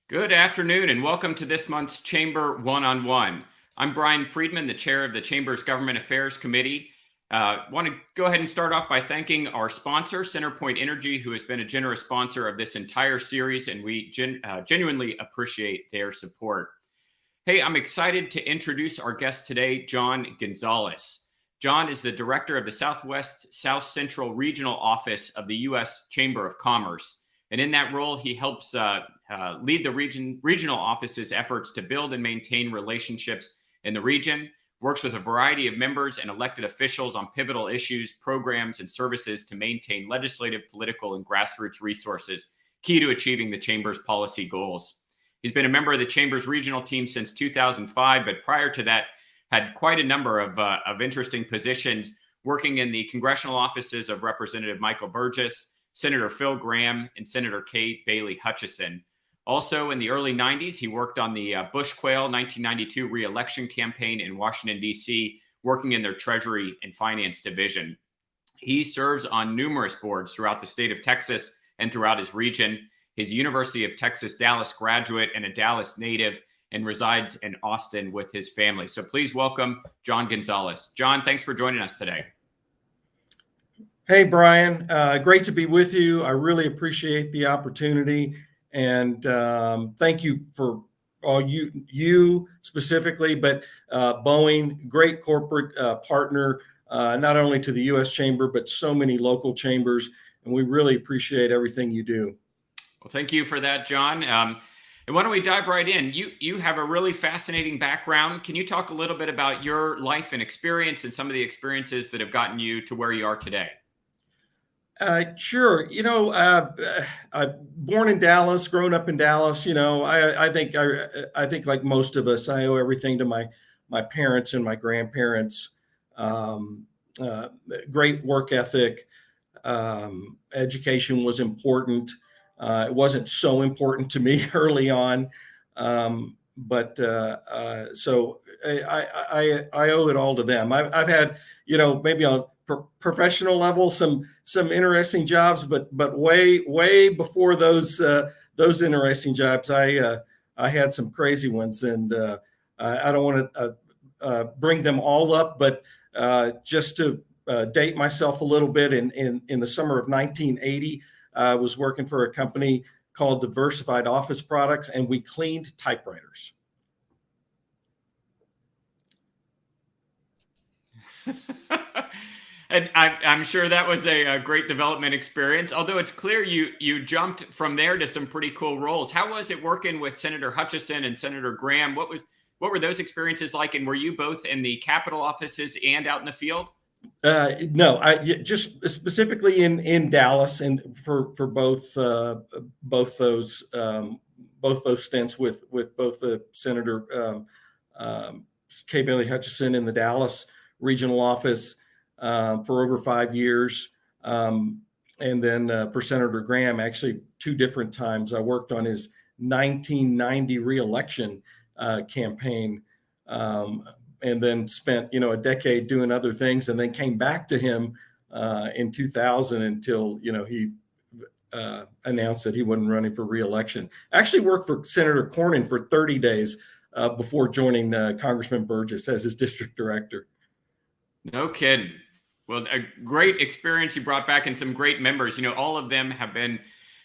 Good afternoon and welcome to this month's Chamber One-on-One. I'm Brian Freedman, the chair of the Chamber's Government Affairs Committee. Want to go ahead and start off by thanking our sponsor, CenterPoint Energy, who has been a generous sponsor of this entire series, and we genuinely appreciate their support. Hey, I'm excited to introduce our guest today, John Gonzales. John is the director of the Southwest South Central Regional Office of the U.S. Chamber of Commerce. And in that role, he helps lead the regional office's efforts to build and maintain relationships in the region, works with a variety of members and elected officials on pivotal issues, programs, and services to maintain legislative, political, and grassroots resources key to achieving the Chamber's policy goals. He's been a member of the Chamber's regional team since 2005, but prior to that, had quite a number of interesting positions, working in the congressional offices of Representative Michael Burgess, Senator Phil Gramm, and Senator Kay Bailey Hutchison. Also, in the early 90s, he worked on the Bush Quayle 1992 re-election campaign in Washington, D.C., working in their Treasury and Finance division. He serves on numerous boards throughout the state of Texas and throughout his region. He's a University of Texas Dallas graduate and a Dallas native, and resides in Austin with his family. So please welcome John Gonzales. John, thanks for joining us today. Hey, Brian. Great to be with you. I really appreciate the opportunity. And thank you for all you specifically, but Boeing, great corporate partner, not only to the U.S. Chamber, but so many local chambers. And we really appreciate everything you do. Well, thank you for that, John. And why don't we dive right in? You have a really fascinating background. Can you talk a little bit about your life and experience and some of the experiences that have gotten you to where you are today? Sure. Born in Dallas, grown up in Dallas. I think like most of us, I owe everything to my parents and my grandparents. Great work ethic. Education was important. It wasn't so important to me early on, so I owe it all to them. I've had, maybe on professional level, some interesting jobs, but way before those interesting jobs, I had some crazy ones, and I don't want to bring them all up, but just to date myself a little bit, in the summer of 1980, I was working for a company called Diversified Office Products, and we cleaned typewriters. And I'm sure that was a great development experience, although it's clear you jumped from there to some pretty cool roles. How was it working with Senator Hutchison and Senator Gramm? What were those experiences like? And were you both in the Capitol offices and out in the field? No, I just specifically in Dallas, and for both those stints with both the Senator Kay Bailey Hutchison in the Dallas regional office for over 5 years, and then for Senator Gramm, actually 2 different times. I worked on his 1990 re-election campaign. And then spent, a decade doing other things, and then came back to him in 2000 until, he announced that he wasn't running for re-election. Actually worked for Senator Cornyn for 30 days before joining Congressman Burgess as his district director. No kidding. Well, a great experience you brought back, and some great members. All of them have been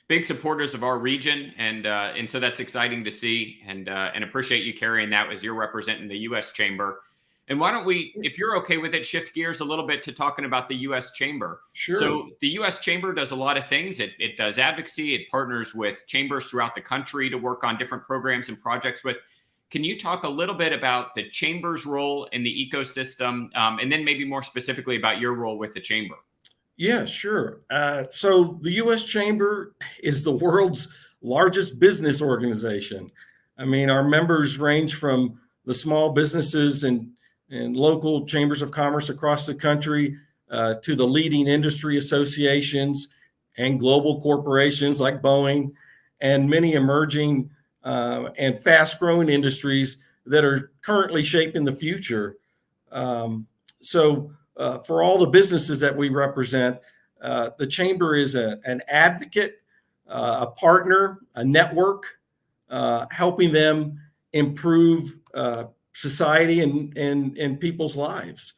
big supporters of our region, and so that's exciting to see, and appreciate you carrying that as you're representing the U.S. Chamber. And why don't we, if you're okay with it, shift gears a little bit to talking about the U.S. Chamber. Sure. So the U.S. Chamber does a lot of things. It does advocacy. It partners with chambers throughout the country to work on different programs and projects with. Can you talk a little bit about the Chamber's role in the ecosystem, and then maybe more specifically about your role with the Chamber? Yeah, sure. So the U.S. Chamber is the world's largest business organization. I mean, our members range from the small businesses and local chambers of commerce across the country to the leading industry associations and global corporations like Boeing, and many emerging and fast-growing industries that are currently shaping the future. For all the businesses that we represent, the Chamber is an advocate, a partner, a network, helping them improve society and people's lives.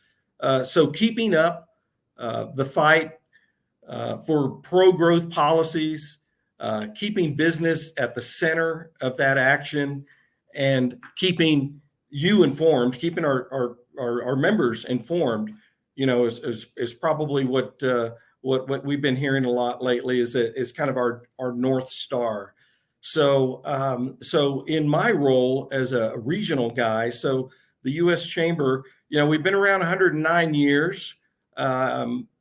So keeping up the fight for pro-growth policies, keeping business at the center of that action, and keeping you informed, keeping our members informed, is probably what we've been hearing a lot lately is kind of our North Star. So in my role as a regional guy, so the U.S. Chamber, we've been around 109 years.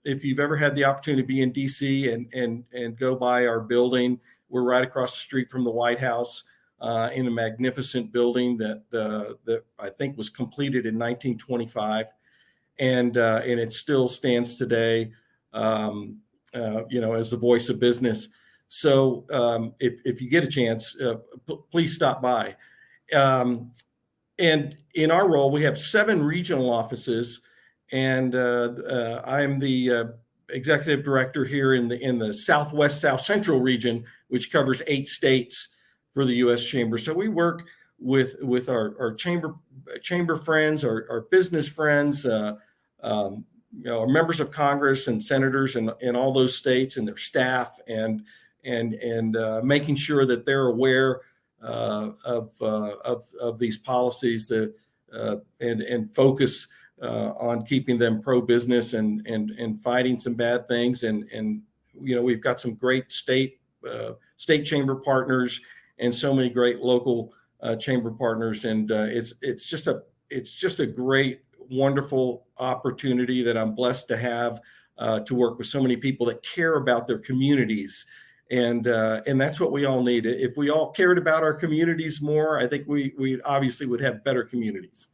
If you've ever had the opportunity to be in D.C. and go by our building, we're right across the street from the White House in a magnificent building that I think was completed in 1925, and it still stands today, as the voice of business. So if you get a chance, please stop by. And in our role, we have 7 regional offices, and I'm the executive director here in the Southwest South Central region, which covers 8 states for the U.S. Chamber. So we work with our chamber friends, our business friends, our members of Congress and senators in all those states and their staff, and making sure that they're aware of these policies and focus on keeping them pro-business and fighting some bad things. And we've got some great state chamber partners and so many great local chamber partners, and it's just a great, wonderful opportunity that I'm blessed to have to work with so many people that care about their communities. And that's what we all need. If we all cared about our communities more, I think we obviously would have better communities.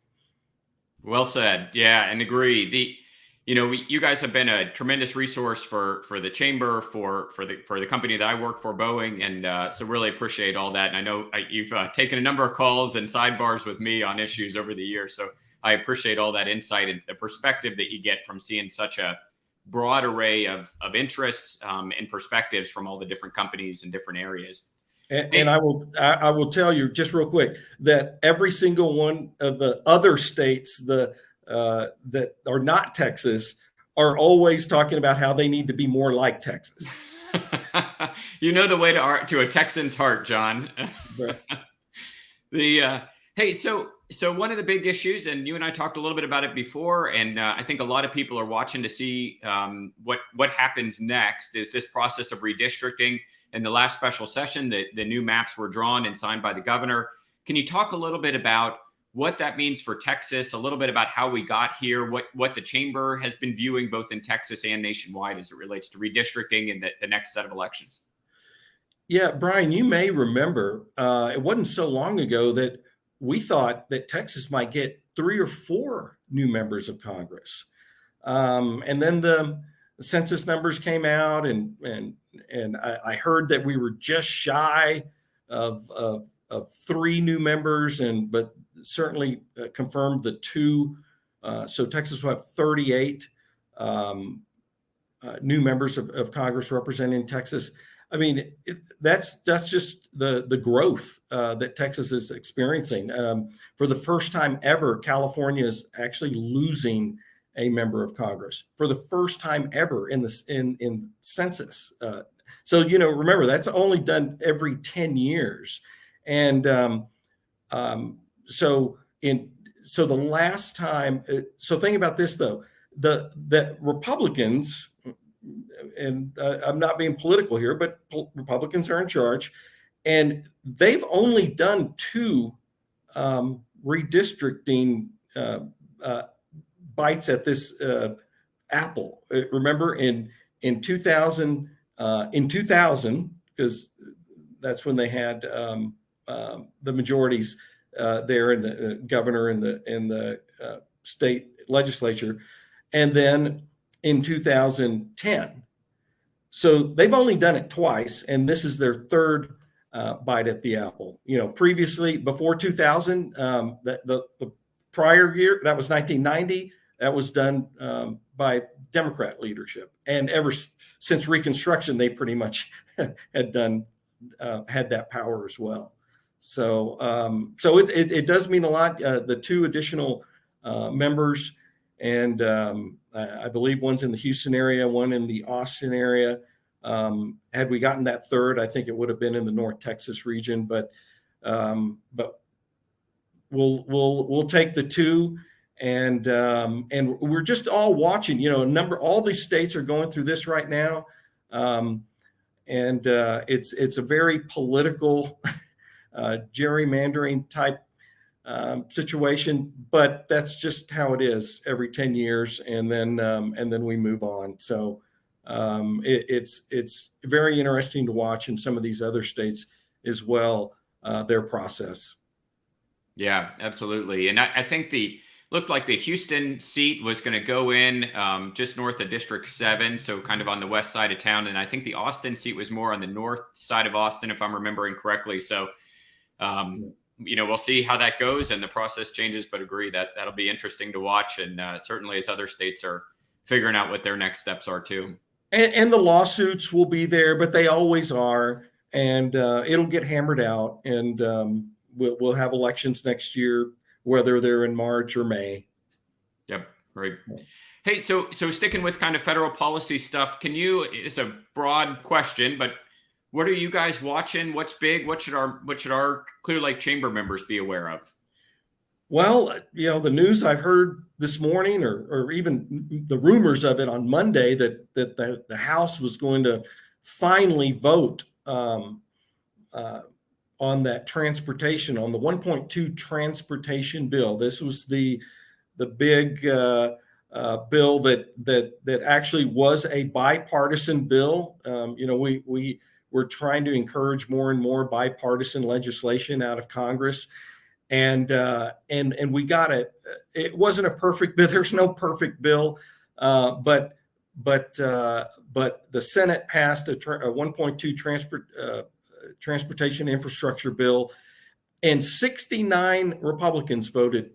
Well said. Yeah, and agree. You guys have been a tremendous resource for the chamber, for the company that I work for, Boeing, and so really appreciate all that. And I know you've taken a number of calls and sidebars with me on issues over the years, so I appreciate all that insight and the perspective that you get from seeing such a broad array of interests and perspectives from all the different companies in different areas. And I will tell you just real quick that every single one of the other states that are not Texas are always talking about how they need to be more like Texas. The way to a Texan's heart, John. Right. Hey, so one of the big issues, and you and I talked a little bit about it before, and I think a lot of people are watching to see what happens next, is this process of redistricting. In the last special session, the new maps were drawn and signed by the governor. Can you talk a little bit about what that means for Texas, a little bit about how we got here, what the chamber has been viewing both in Texas and nationwide as it relates to redistricting and the next set of elections? Yeah, Brian, you may remember it wasn't so long ago that we thought that Texas might get 3 or 4 new members of Congress. And then the census numbers came out, and I heard that we were just shy of 3 new members, but certainly confirmed the 2. So Texas will have 38 new members of Congress representing Texas. I mean, that's just the growth that Texas is experiencing. For the first time ever, California is actually losing a member of Congress for the first time ever in census. So remember, that's only done every 10 years, and so the last time. So think about this though, that Republicans. And I'm not being political here, but Republicans are in charge, and they've only done 2 redistricting bites at this apple. Remember, in 2000, because that's when they had the majorities there in the governor and the state legislature, and then in 2010. So they've only done it twice, and this is their 3rd bite at the apple. Previously, before 2000, the prior year, that was 1990, that was done by Democrat leadership. And ever since Reconstruction, they pretty much had that power as well. So it does mean a lot. The two additional members, and I believe one's in the Houston area, one in the Austin area. Had we gotten that third, I think it would have been in the North Texas region. But we'll take the two, and we're just all watching. All these states are going through this right now, and it's a very political gerrymandering type situation, but that's just how it is every 10 years, and then we move on. So it's very interesting to watch in some of these other states as well, their process. Yeah, absolutely. And I think looked like the Houston seat was going to go in just north of District 7, so kind of on the west side of town. And I think the Austin seat was more on the north side of Austin, if I'm remembering correctly. So, we'll see how that goes and the process changes, but agree that that'll be interesting to watch. And certainly as other states are figuring out what their next steps are too. And the lawsuits will be there, but they always are. And it'll get hammered out. And we'll have elections next year, whether they're in March or May. Yep. Right. Hey, so sticking with kind of federal policy stuff, it's a broad question, but what are you guys watching? What's big? What should our Clear Lake Chamber members be aware of? Well, the news I've heard this morning, or even the rumors of it on Monday, that the House was going to finally vote on that transportation, on the 1.2 transportation bill. This was the big bill that actually was a bipartisan bill. We're trying to encourage more and more bipartisan legislation out of Congress. And we got it. It wasn't a perfect bill. There's no perfect bill, but the Senate passed a 1.2 transportation infrastructure bill, and 69 Republicans voted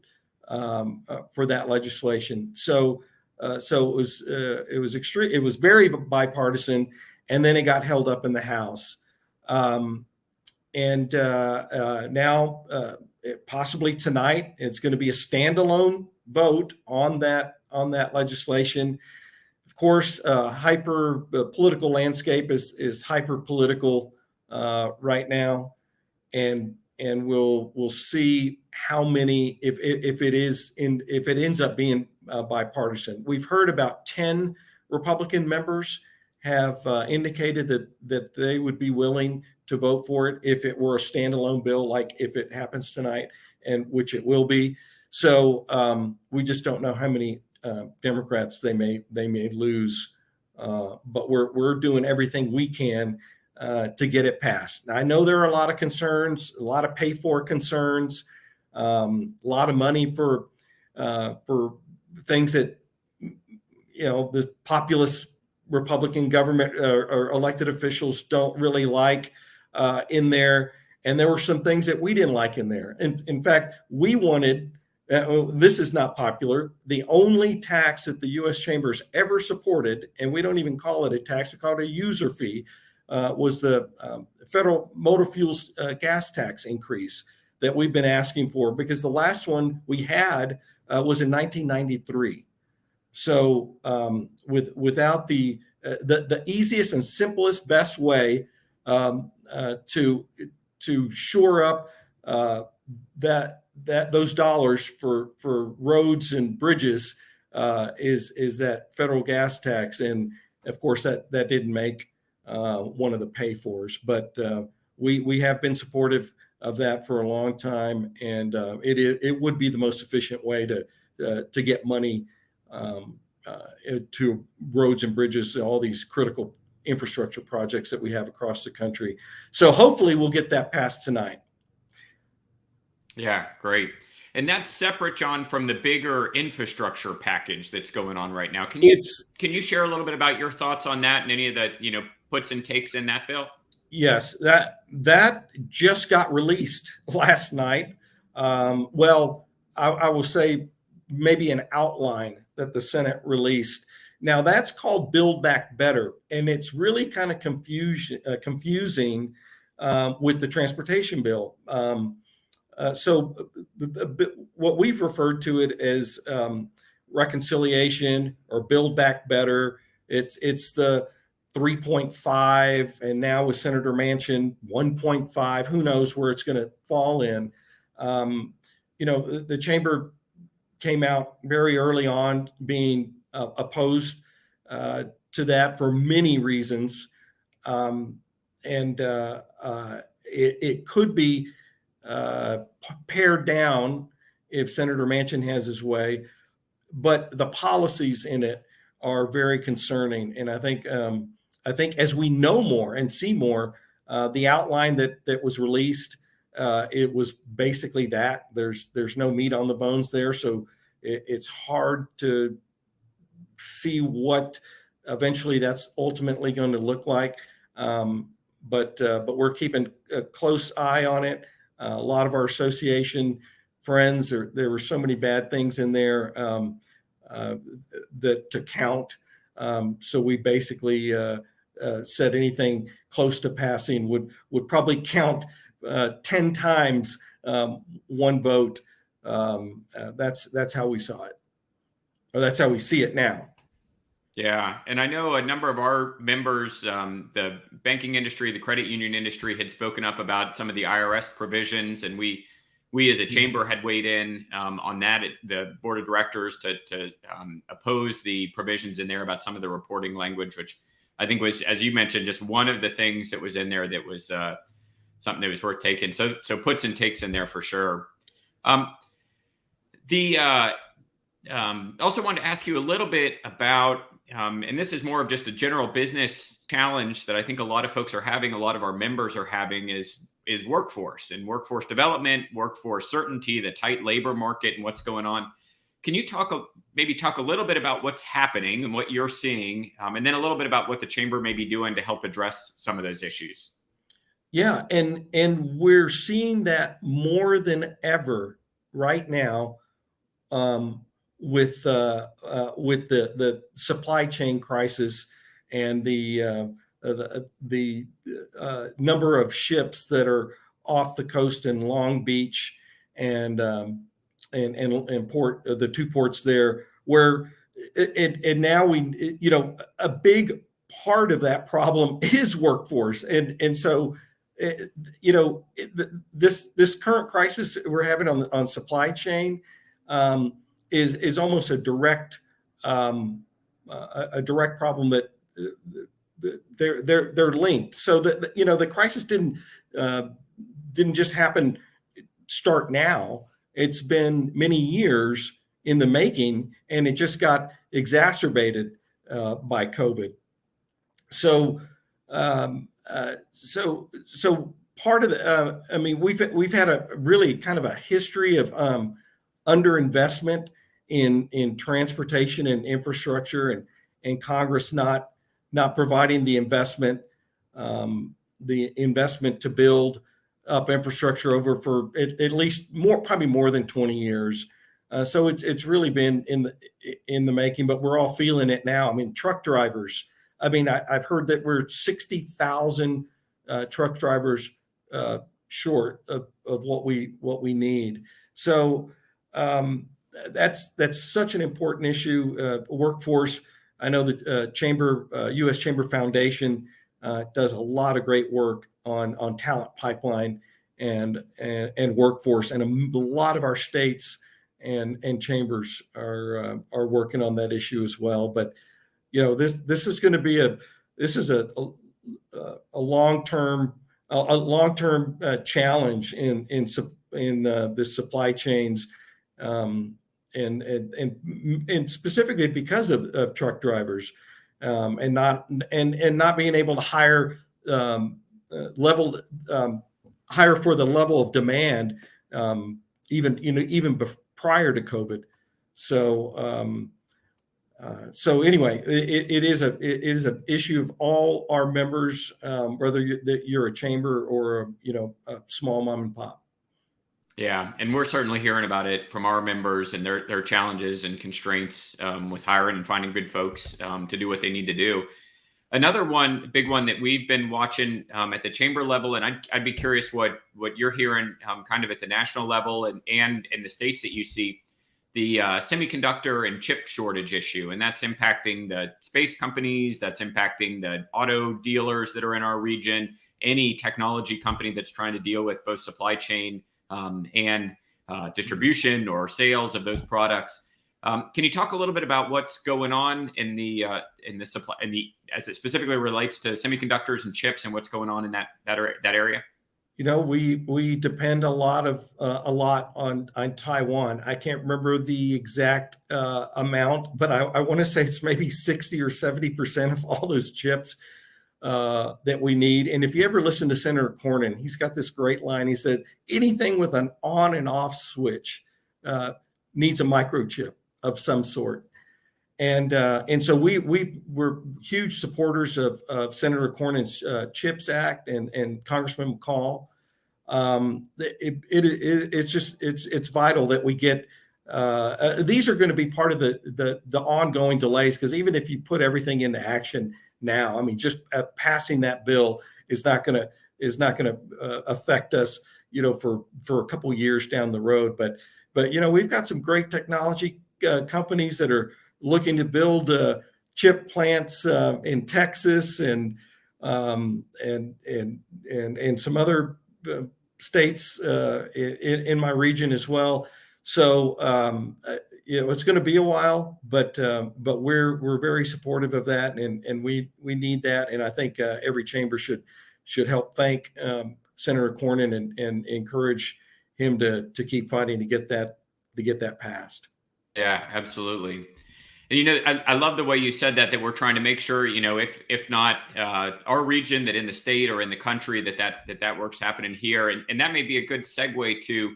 for that legislation. So it was extreme. It was very bipartisan, and then it got held up in the House, and now. Possibly tonight, it's going to be a standalone vote on that legislation. Of course, political landscape is hyper political right now, and we'll see how many if it ends up being bipartisan. We've heard about 10 Republican members have indicated that they would be willing to vote for it if it were a standalone bill, like if it happens tonight, and which it will be. So we just don't know how many Democrats they may lose, but we're doing everything we can to get it passed. Now, I know there are a lot of concerns, a lot of pay for concerns, a lot of money for things that the populist Republican government or elected officials don't really like in there. And there were some things that we didn't like in there. And in fact, we wanted, this is not popular, the only tax that the U.S. Chambers ever supported, and we don't even call it a tax, we call it a user fee, was the federal motor fuels gas tax increase that we've been asking for, because the last one we had was in 1993. So without the easiest and simplest, best way to shore up that those dollars for roads and bridges is that federal gas tax, and of course that didn't make one of the pay fors, but we have been supportive of that for a long time, and it would be the most efficient way to get money to roads and bridges, all these critical infrastructure projects that we have across the country. So hopefully we'll get that passed tonight. Yeah, great. And that's separate, John, from the bigger infrastructure package that's going on right now. Can you share a little bit about your thoughts on that and any of the puts and takes in that bill? Yes, that just got released last night. Well, I will say maybe an outline that the Senate released. Now that's called Build Back Better, and it's really kind of confusing with the transportation bill. So what we've referred to it as reconciliation or Build Back Better. It's the 3.5, and now with Senator Manchin 1.5. Who knows where it's going to fall in? The chamber came out very early on being opposed to that for many reasons, and it could be pared down if Senator Manchin has his way, but the policies in it are very concerning. And I think as we know more and see more, the outline that was released, it was basically that there's no meat on the bones there. So it's hard to see what eventually that's ultimately going to look like. But we're keeping a close eye on it. A lot of our association friends, there were so many bad things in there that to count. So we basically said anything close to passing would probably count 10 times one vote. That's how we saw it, or that's how we see it now. Yeah, and I know a number of our members, the banking industry, the credit union industry, had spoken up about some of the IRS provisions, and we as a chamber had weighed in on that at the board of directors to oppose the provisions in there about some of the reporting language, which I think was, as you mentioned, just one of the things that was in there that was something that was worth taking. So puts and takes in there for sure. Also wanted to ask you a little bit about, and this is more of just a general business challenge that I think a lot of folks are having, a lot of our members are having, is workforce and workforce development, workforce certainty, the tight labor market, and what's going on. Can you maybe talk a little bit about what's happening and what you're seeing, and then a little bit about what the chamber may be doing to help address some of those issues? Yeah, and we're seeing that more than ever right now. With the supply chain crisis and the number of ships that are off the coast in Long Beach and port, the two ports there, where and now a big part of that problem is workforce, and so this current crisis we're having on supply chain is almost a direct problem that they're linked. So that the crisis didn't just start now. It's been many years in the making, and it just got exacerbated by COVID. So part of the we've had a really kind of a history of underinvestment in transportation and infrastructure, and Congress not providing the investment to build up infrastructure over for at least probably more than 20 years. So it's really been in the making, but we're all feeling it now. I mean, truck drivers. I've heard that we're 60,000 truck drivers short of what we need. So that's such an important issue. Workforce. I know that U.S. Chamber Foundation does a lot of great work on talent pipeline and workforce, and a lot of our states and chambers are working on that issue as well. But this is going to be a long-term challenge in the supply chains, and specifically because of truck drivers, and not being able to hire hire for the level of demand, even prior to COVID. So anyway, it is an issue of all our members, whether you're a chamber or a small mom and pop. Yeah, and we're certainly hearing about it from our members and their challenges and constraints with hiring and finding good folks to do what they need to do. Another one, big one that we've been watching at the chamber level, and I'd be curious what you're hearing kind of at the national level and in the states that you see, the semiconductor and chip shortage issue, and that's impacting the space companies, that's impacting the auto dealers that are in our region, any technology company that's trying to deal with both supply chain and distribution or sales of those products. Can you talk a little bit about what's going on in the supply as it specifically relates to semiconductors and chips and what's going on in that area? You know, we depend a lot on Taiwan. I can't remember the exact amount, but I want to say it's maybe 60 or 70% of all those chips that we need. And if you ever listen to Senator Cornyn, he's got this great line. He said, anything with an on and off switch needs a microchip of some sort. And so we're huge supporters of Senator Cornyn's CHIPS Act and Congressman McCall. It's vital that we get. These are going to be part of the ongoing delays, because even if you put everything into action now, I mean, just passing that bill is not going to affect us, you know, for a couple of years down the road. But you know, we've got some great technology companies that are looking to build chip plants in Texas and some other states in my region as well. So you know, it's going to be a while, but we're very supportive of that, and we need that. And I think every chamber should help thank Senator Cornyn and encourage him to keep fighting to get that passed. Yeah, absolutely. And, you know, I love the way you said that we're trying to make sure, you know, if not our region, that in the state or in the country, that work's happening here. And that may be a good segue to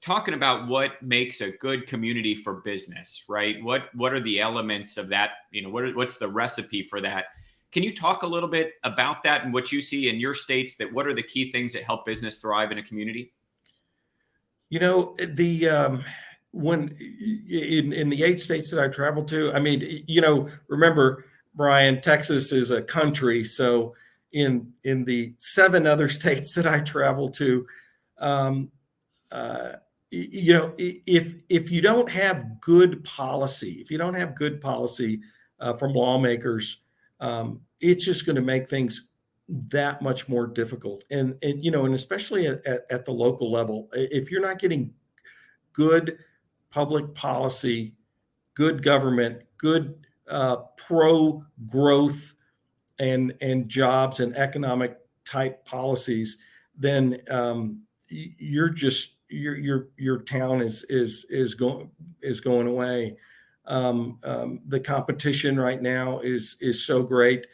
talking about what makes a good community for business, right? What are the elements of that? You know, what's the recipe for that? Can you talk a little bit about that and what you see in your states, that what are the key things that help business thrive in a community? You know, when in the 8 states that I traveled to, I mean, you know, remember, Brian, Texas is a country. So in the 7 other states that I traveled to, you know, if you don't have good policy, from lawmakers, it's just going to make things that much more difficult. And you know, and especially at the local level, if you're not getting good public policy, good government, good pro growth and jobs and economic type policies, then your town is going away. The competition right now is so great,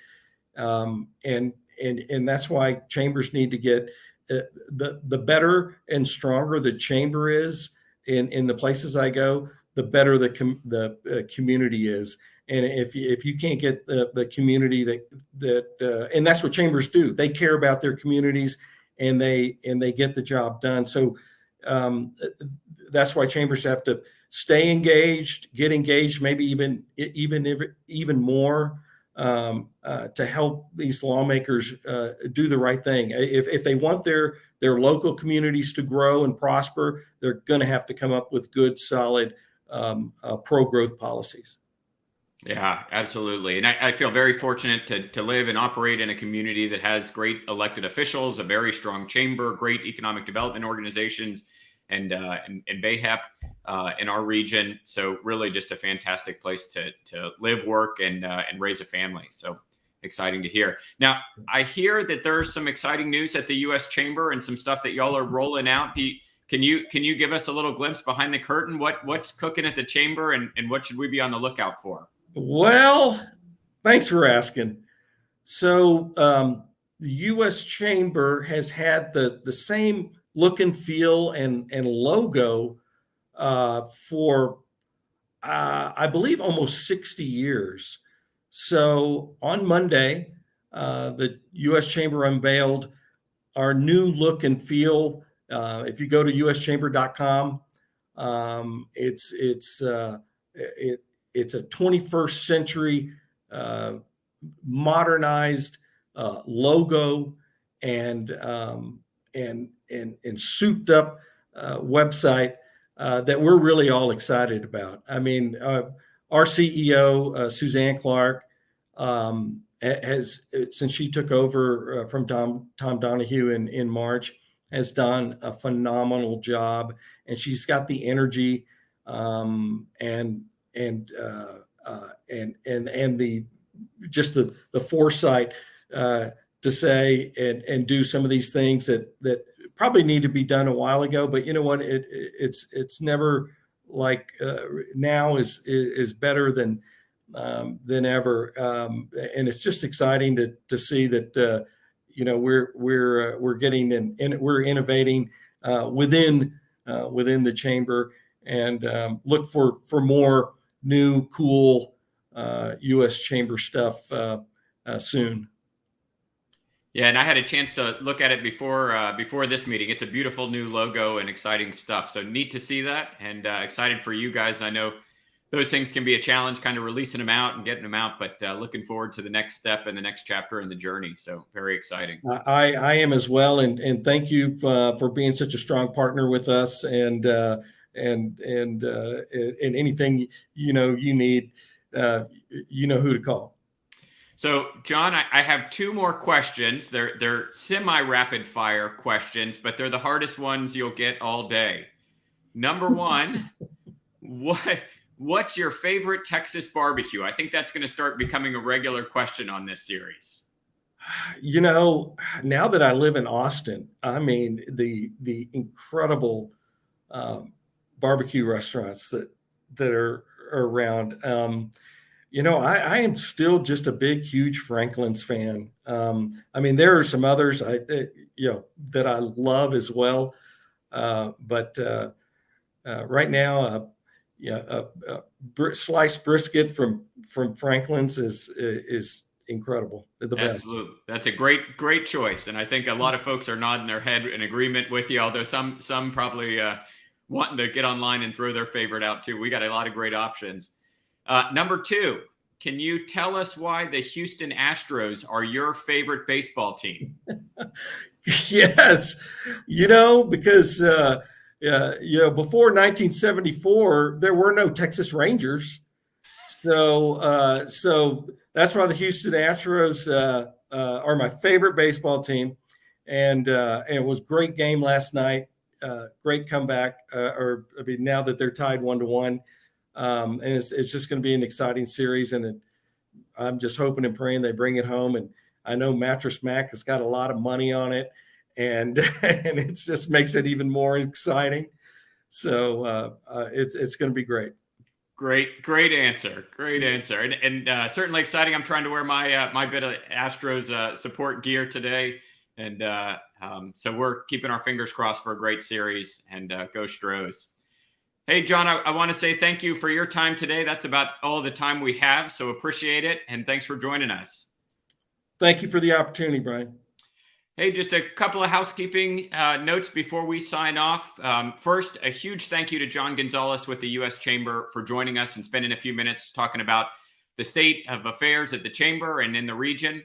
and that's why chambers need to get the better and stronger the chamber is in the places I go, the better the community is. And if you can't get the community that and that's what chambers do. They care about their communities, and they get the job done. So that's why chambers have to stay engaged, get engaged, maybe even more, to help these lawmakers do the right thing. If they want their local communities to grow and prosper, they're going to have to come up with good, solid pro-growth policies. Yeah, absolutely. And I feel very fortunate to live and operate in a community that has great elected officials, a very strong chamber, great economic development organizations, and BAHEP in our region. So really just a fantastic place to live, work, and raise a family. So exciting to hear. Now, I hear that there's some exciting news at the U.S. Chamber and some stuff that y'all are rolling out. Can you give us a little glimpse behind the curtain? What's cooking at the chamber, and what should we be on the lookout for? Well, thanks for asking. So the U.S. Chamber has had the same look and feel and logo for I believe almost 60 years. So on Monday, the U.S. Chamber unveiled our new look and feel. If you go to uschamber.com, it's a 21st century modernized logo and souped up website that we're really all excited about. I mean, our CEO Suzanne Clark has, since she took over from Tom Donahue in March, has done a phenomenal job, and she's got the energy and the just the foresight to say and do some of these things that probably need to be done a while ago. But you know what? It's never like now is better than ever, and it's just exciting to see that we're getting and we're innovating within the chamber, and look for more new cool U.S. chamber stuff soon. Yeah, and I had a chance to look at it before this meeting. It's a beautiful new logo and exciting stuff. So neat to see that, and excited for you guys. I know those things can be a challenge, kind of releasing them out and getting them out, but looking forward to the next step and the next chapter in the journey. So very exciting. I am as well, and thank you for being such a strong partner with us, and anything you need, you know who to call. So, John, I have two more questions. They're semi-rapid fire questions, but they're the hardest ones you'll get all day. Number one, what's your favorite Texas barbecue? I think that's going to start becoming a regular question on this series. Now that I live in Austin, I mean the incredible barbecue restaurants that are around. I am still just a big, huge Franklin's fan. I mean, there are some others that I love as well, but right now, sliced brisket from Franklin's is incredible. They're the best. Absolutely, that's a great choice, and I think a lot of folks are nodding their head in agreement with you. Although some probably wanting to get online and throw their favorite out too. We got a lot of great options. Number two, can you tell us why the Houston Astros are your favorite baseball team? Yes, because before 1974 there were no Texas Rangers, so that's why the Houston Astros are my favorite baseball team, and it was a great game last night. Great comeback, now that they're tied 1-1. And it's just going to be an exciting series, and I'm just hoping and praying they bring it home. And I know Mattress Mac has got a lot of money on it, and it just makes it even more exciting. So it's going to be great. Great answer. And certainly exciting. I'm trying to wear my bit of Astros support gear today, and so we're keeping our fingers crossed for a great series, and go Stros. Hey, John, I want to say thank you for your time today. That's about all the time we have, so appreciate it, and thanks for joining us. Thank you for the opportunity, Brian. Hey, just a couple of housekeeping notes before we sign off. First, a huge thank you to John Gonzales with the U.S. Chamber for joining us and spending a few minutes talking about the state of affairs at the Chamber and in the region.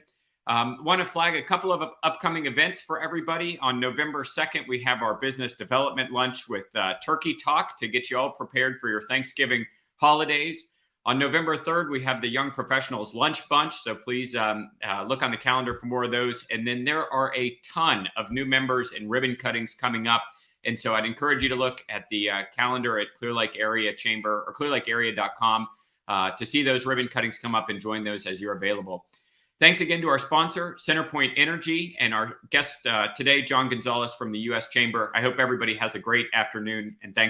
Want to flag a couple of upcoming events for everybody. On November 2nd, we have our business development lunch with Turkey Talk to get you all prepared for your Thanksgiving holidays. On November 3rd, we have the Young Professionals Lunch Bunch, so please look on the calendar for more of those. And then there are a ton of new members and ribbon cuttings coming up. And so I'd encourage you to look at the calendar at Clear Lake Area Chamber or clearlakearea.com to see those ribbon cuttings come up and join those as you're available. Thanks again to our sponsor, CenterPoint Energy, and our guest today, John Gonzales from the U.S. Chamber. I hope everybody has a great afternoon, and thanks.